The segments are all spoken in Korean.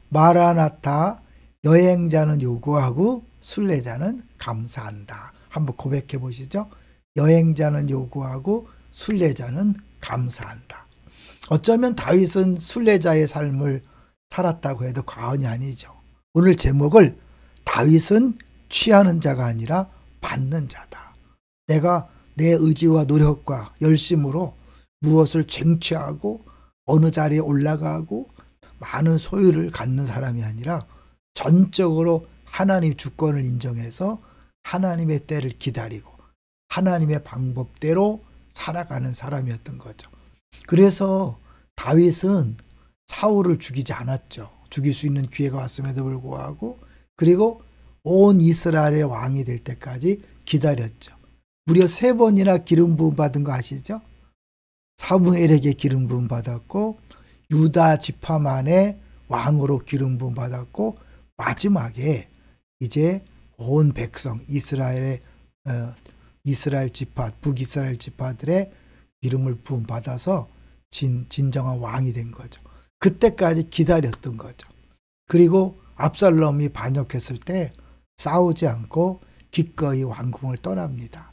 마라나타, 여행자는 요구하고 순례자는 감사한다. 한번 고백해 보시죠. 여행자는 요구하고 순례자는 감사한다. 어쩌면 다윗은 순례자의 삶을 살았다고 해도 과언이 아니죠. 오늘 제목을 다윗은 취하는 자가 아니라 받는 자다. 내가 내 의지와 노력과 열심으로 무엇을 쟁취하고 어느 자리에 올라가고 많은 소유를 갖는 사람이 아니라 전적으로 하나님 주권을 인정해서 하나님의 때를 기다리고 하나님의 방법대로 살아가는 사람이었던 거죠. 그래서 다윗은 사울을 죽이지 않았죠. 죽일 수 있는 기회가 왔음에도 불구하고, 그리고 온 이스라엘의 왕이 될 때까지 기다렸죠. 무려 3번이나 기름 부음 받은 거 아시죠? 사무엘에게 기름 부음 받았고, 유다 지파만의 왕으로 기름 부음 받았고, 마지막에 이제 온 백성 이스라엘 지파, 북이스라엘 지파들의 기름을 부음 받아서 진정한 왕이 된 거죠. 그때까지 기다렸던 거죠. 그리고 압살롬이 반역했을 때 싸우지 않고 기꺼이 왕궁을 떠납니다.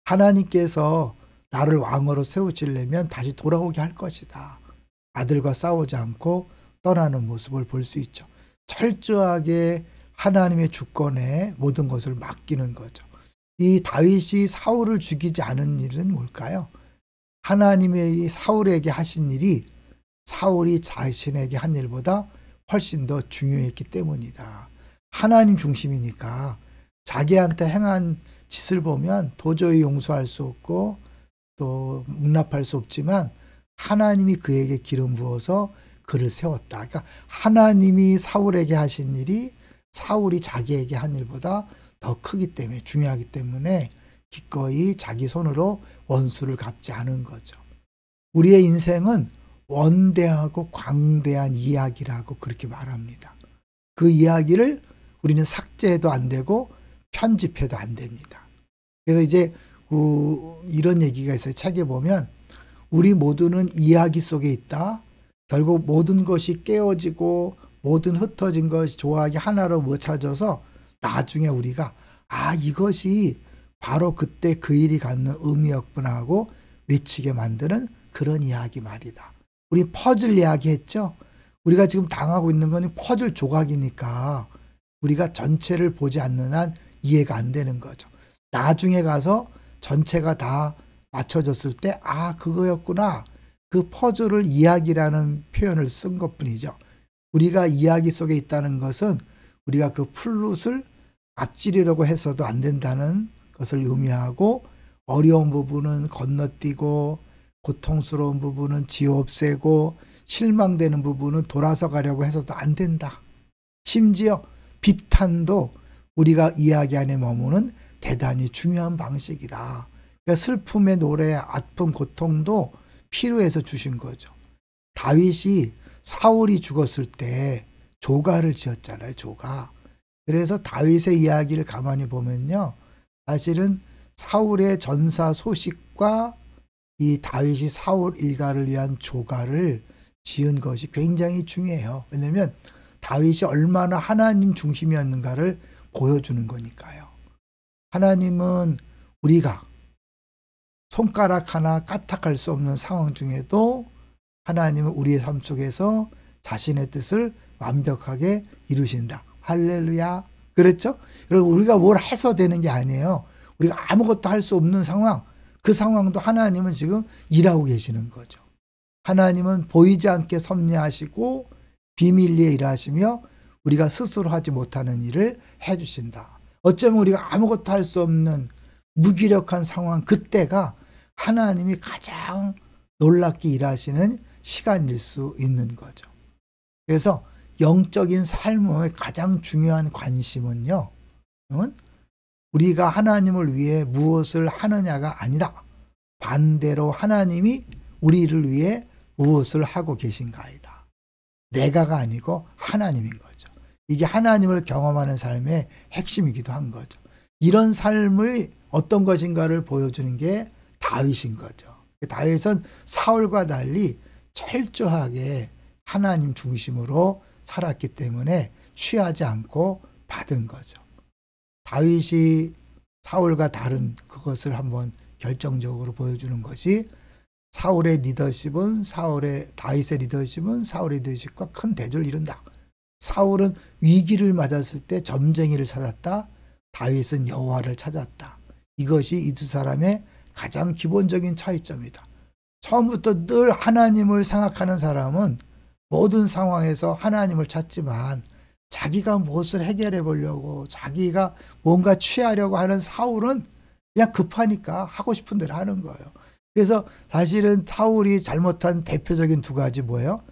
하나님께서 나를 왕으로 세우시려면 다시 돌아오게 할 것이다. 아들과 싸우지 않고 떠나는 모습을 볼 수 있죠. 철저하게 하나님의 주권에 모든 것을 맡기는 거죠. 이 다윗이 사울을 죽이지 않은 일은 뭘까요? 하나님의 사울에게 하신 일이 사울이 자신에게 한 일보다 훨씬 더 중요했기 때문이다. 하나님 중심이니까 자기한테 행한 짓을 보면 도저히 용서할 수 없고 또 용납할 수 없지만 하나님이 그에게 기름 부어서 그를 세웠다. 그러니까 하나님이 사울에게 하신 일이 사울이 자기에게 한 일보다 더 크기 때문에, 중요하기 때문에 기꺼이 자기 손으로 원수를 갚지 않은 거죠. 우리의 인생은 원대하고 광대한 이야기라고 그렇게 말합니다. 그 이야기를 우리는 삭제해도 안 되고 편집해도 안 됩니다. 그래서 이제 이런 얘기가 있어요. 책에 보면 우리 모두는 이야기 속에 있다. 결국 모든 것이 깨어지고 모든 흩어진 것이 조화하게 하나로 묻혀져서 나중에 우리가 이것이 바로 그때 그 일이 갖는 의미였구나 하고 외치게 만드는 그런 이야기 말이다. 우리 퍼즐 이야기 했죠. 우리가 지금 당하고 있는 건 퍼즐 조각이니까 우리가 전체를 보지 않는 한 이해가 안 되는 거죠. 나중에 가서 전체가 다 맞춰졌을 때 그거였구나. 그 퍼즐을 이야기라는 표현을 쓴 것뿐이죠. 우리가 이야기 속에 있다는 것은 우리가 그 플룻을 앞지르려고 해서도 안 된다는 것을 의미하고, 어려운 부분은 건너뛰고 고통스러운 부분은 지워없애고 실망되는 부분은 돌아서 가려고 해서도 안 된다. 심지어 비탄도 우리가 이야기 안에 머무는 대단히 중요한 방식이다. 그러니까 슬픔의 노래, 아픔, 고통도 필요해서 주신 거죠. 다윗이 사울이 죽었을 때 조가를 지었잖아요. 조가. 그래서 다윗의 이야기를 가만히 보면요, 사실은 사울의 전사 소식과 이 다윗이 사울 일가를 위한 조가를 지은 것이 굉장히 중요해요. 왜냐하면 다윗이 얼마나 하나님 중심이었는가를 보여주는 거니까요. 하나님은 우리가 손가락 하나 까딱할 수 없는 상황 중에도 하나님은 우리의 삶 속에서 자신의 뜻을 완벽하게 이루신다. 할렐루야. 그렇죠? 여러분, 우리가 뭘 해서 되는 게 아니에요. 우리가 아무것도 할 수 없는 상황, 그 상황도 하나님은 지금 일하고 계시는 거죠. 하나님은 보이지 않게 섭리하시고 비밀리에 일하시며 우리가 스스로 하지 못하는 일을 해주신다. 어쩌면 우리가 아무것도 할 수 없는 무기력한 상황, 그때가 하나님이 가장 놀랍게 일하시는 시간일 수 있는 거죠. 그래서 영적인 삶의 가장 중요한 관심은요, 우리가 하나님을 위해 무엇을 하느냐가 아니다. 반대로 하나님이 우리를 위해 무엇을 하고 계신가이다. 내가가 아니고 하나님인 거죠. 이게 하나님을 경험하는 삶의 핵심이기도 한 거죠. 이런 삶의 어떤 것인가를 보여주는 게 다윗인 거죠. 다윗은 사울과 달리 철저하게 하나님 중심으로 살았기 때문에 취하지 않고 받은 거죠. 다윗이 사울과 다른 그것을 한번 결정적으로 보여주는 것이 다윗의 리더십은 사울의 리더십과 큰 대조를 이룬다. 사울은 위기를 맞았을 때 점쟁이를 찾았다. 다윗은 여호와를 찾았다. 이것이 이 두 사람의 가장 기본적인 차이점이다. 처음부터 늘 하나님을 생각하는 사람은 모든 상황에서 하나님을 찾지만 자기가 무엇을 해결해 보려고 자기가 뭔가 취하려고 하는 사울은 그냥 급하니까 하고 싶은 대로 하는 거예요. 그래서 사실은 사울이 잘못한 대표적인 두 가지 뭐예요?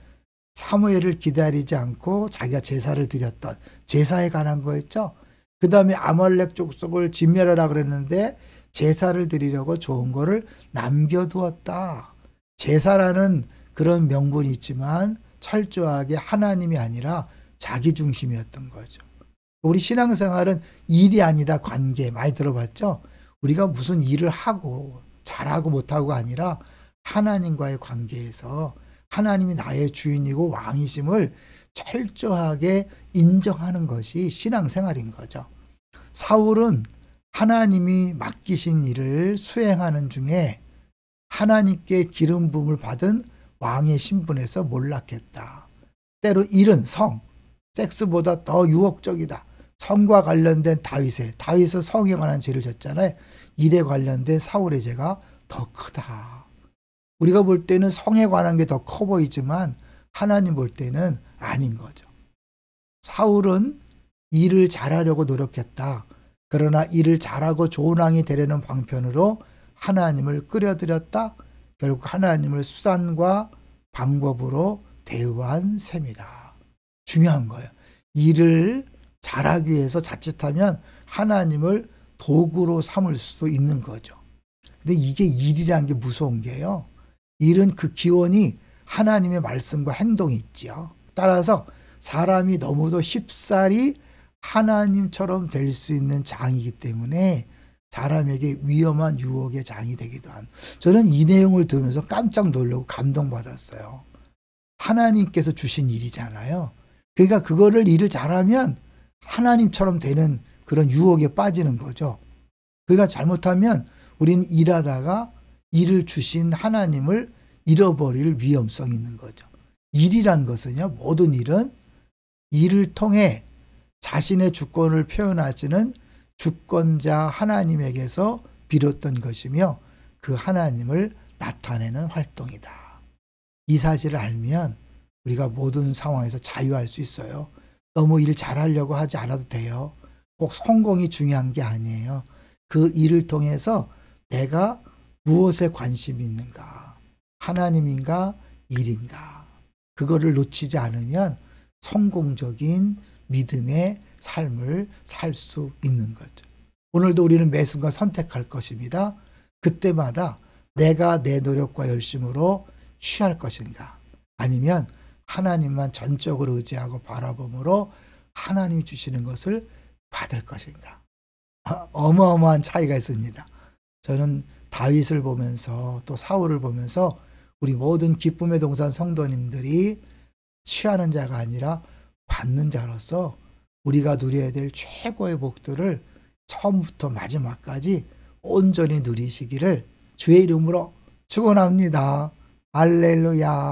사무엘을 기다리지 않고 자기가 제사를 드렸던 제사에 관한 거였죠. 그 다음에 아말렉 족속을 진멸하라 그랬는데 제사를 드리려고 좋은 거를 남겨두었다. 제사라는 그런 명분이 있지만 철저하게 하나님이 아니라 자기 중심이었던 거죠. 우리 신앙생활은 일이 아니다 관계 많이 들어봤죠. 우리가 무슨 일을 하고 잘하고 못하고가 아니라 하나님과의 관계에서 하나님이 나의 주인이고 왕이심을 철저하게 인정하는 것이 신앙생활인 거죠. 사울은 하나님이 맡기신 일을 수행하는 중에 하나님께 기름 부음을 받은 왕의 신분에서 몰락했다. 때로 일은 섹스보다 더 유혹적이다. 성과 관련된 다윗은 성에 관한 죄를 졌잖아요. 일에 관련된 사울의 죄가 더 크다. 우리가 볼 때는 성에 관한 게 더 커 보이지만 하나님 볼 때는 아닌 거죠. 사울은 일을 잘하려고 노력했다. 그러나 일을 잘하고 좋은 왕이 되려는 방편으로 하나님을 끌어들였다. 결국 하나님을 수단과 방법으로 대우한 셈이다. 중요한 거예요. 일을 잘하기 위해서 자칫하면 하나님을 도구로 삼을 수도 있는 거죠. 근데 이게 일이라는 게 무서운 게요. 일은 그 기원이 하나님의 말씀과 행동이 있지요. 따라서 사람이 너무도 쉽사리 하나님처럼 될 수 있는 장이기 때문에 사람에게 위험한 유혹의 장이 되기도 한. 저는 이 내용을 들으면서 깜짝 놀라고 감동받았어요. 하나님께서 주신 일이잖아요. 그러니까 그거를 일을 잘하면 하나님처럼 되는 그런 유혹에 빠지는 거죠. 그러니까 잘못하면 우리는 일하다가 일을 주신 하나님을 잃어버릴 위험성이 있는 거죠. 일이란 것은요, 모든 일은 일을 통해 자신의 주권을 표현하시는 주권자 하나님에게서 비롯된 것이며 그 하나님을 나타내는 활동이다. 이 사실을 알면 우리가 모든 상황에서 자유할 수 있어요. 너무 일 잘하려고 하지 않아도 돼요. 꼭 성공이 중요한 게 아니에요. 그 일을 통해서 내가 무엇에 관심이 있는가? 하나님인가? 일인가? 그거를 놓치지 않으면 성공적인 믿음의 삶을 살 수 있는 거죠. 오늘도 우리는 매 순간 선택할 것입니다. 그때마다 내가 내 노력과 열심으로 취할 것인가? 아니면 하나님만 전적으로 의지하고 바라봄으로 하나님이 주시는 것을 받을 것인가? 어마어마한 차이가 있습니다. 저는 다윗을 보면서 또 사울을 보면서 우리 모든 기쁨의 동산 성도님들이 취하는 자가 아니라 받는 자로서 우리가 누려야 될 최고의 복들을 처음부터 마지막까지 온전히 누리시기를 주의 이름으로 축원합니다. 할렐루야.